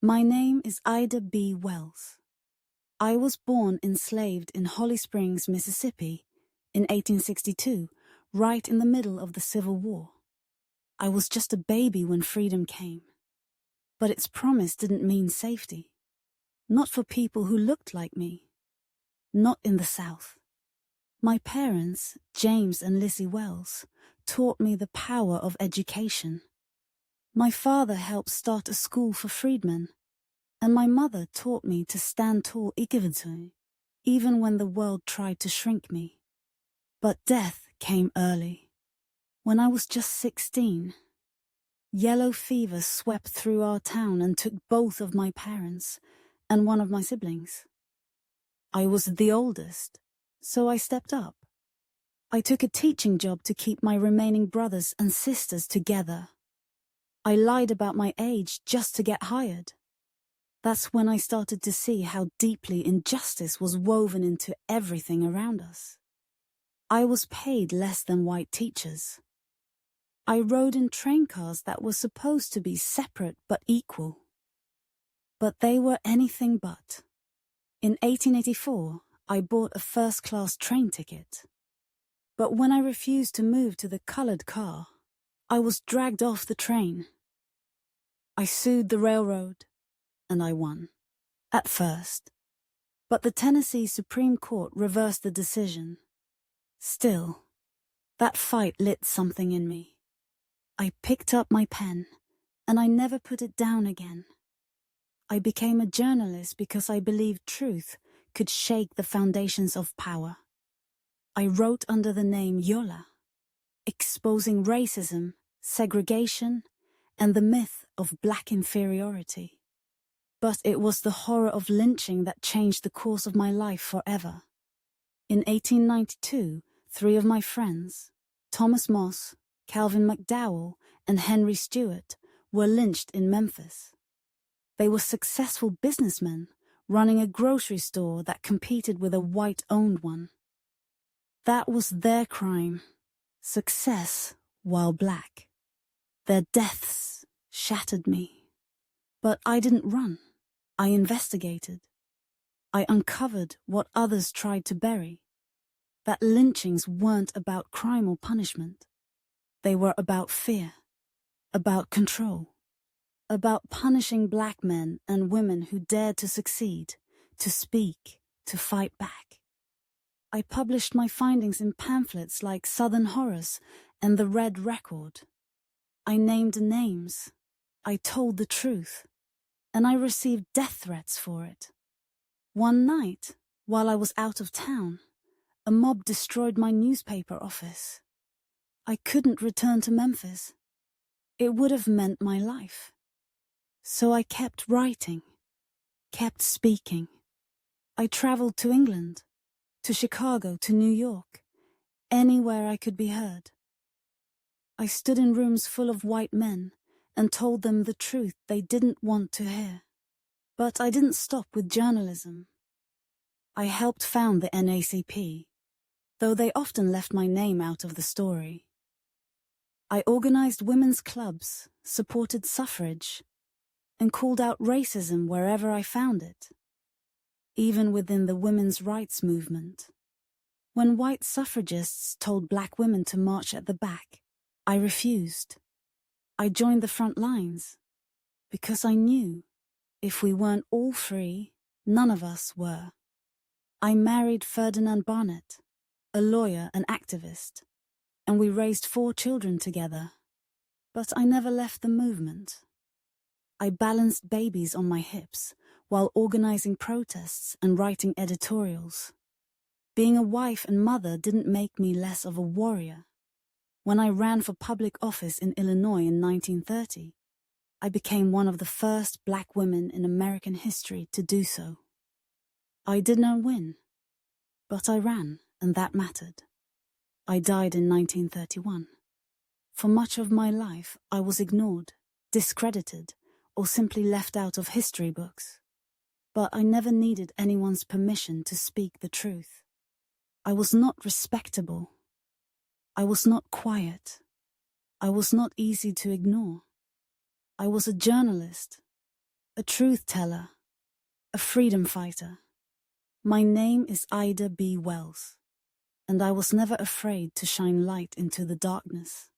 My name is Ida B. Wells. I was born enslaved in Holly Springs, Mississippi, in 1862, right in the middle of the Civil War. I was just a baby when freedom came. But its promise didn't mean safety. Not for people who looked like me. Not in the South. My parents, James and Lizzie Wells, taught me the power of education. My father helped start a school for freedmen, and my mother taught me to stand tall even when the world tried to shrink me. But death came early. When I was just 16, yellow fever swept through our town and took both of my parents and one of my siblings. I was the oldest, so I stepped up. I took a teaching job to keep my remaining brothers and sisters together. I lied about my age just to get hired. That's when I started to see how deeply injustice was woven into everything around us. I was paid less than white teachers. I rode in train cars that were supposed to be separate but equal. But they were anything but. In 1884, I bought a first-class train ticket. But when I refused to move to the colored car, I was dragged off the train. I sued the railroad, and I won. At first. But the Tennessee Supreme Court reversed the decision. Still, that fight lit something in me. I picked up my pen, and I never put it down again. I became a journalist because I believed truth could shake the foundations of power. I wrote under the name Yola, exposing racism, segregation, and the myth of black inferiority. But it was the horror of lynching that changed the course of my life forever. In 1892, 3 of my friends, Thomas Moss, Calvin McDowell, and Henry Stewart, were lynched in Memphis. They were successful businessmen running a grocery store that competed with a white-owned one. That was their crime. Success while black. Their deaths shattered me. But I didn't run. I investigated. I uncovered what others tried to bury. That lynchings weren't about crime or punishment. They were about fear, about control, about punishing black men and women who dared to succeed, to speak, to fight back. I published my findings in pamphlets like Southern Horrors and The Red Record. I named names. I told the truth. And I received death threats for it. One night, while I was out of town, a mob destroyed my newspaper office. I couldn't return to Memphis. It would have meant my life. So I kept writing, kept speaking. I traveled to England, to Chicago, to New York, anywhere I could be heard. I stood in rooms full of white men and told them the truth they didn't want to hear. But I didn't stop with journalism. I helped found the NAACP, though they often left my name out of the story. I organized women's clubs, supported suffrage, and called out racism wherever I found it, even within the women's rights movement. When white suffragists told black women to march at the back, I refused. I joined the front lines, because I knew if we weren't all free, none of us were. I married Ferdinand Barnett, a lawyer and activist, and we raised 4 children together. But I never left the movement. I balanced babies on my hips while organizing protests and writing editorials. Being a wife and mother didn't make me less of a warrior. When I ran for public office in Illinois in 1930, I became one of the first black women in American history to do so. I did not win, but I ran, and that mattered. I died in 1931. For much of my life, I was ignored, discredited, or simply left out of history books. But I never needed anyone's permission to speak the truth. I was not respectable. I was not quiet. I was not easy to ignore. I was a journalist, a truth teller, a freedom fighter. My name is Ida B. Wells, and I was never afraid to shine light into the darkness.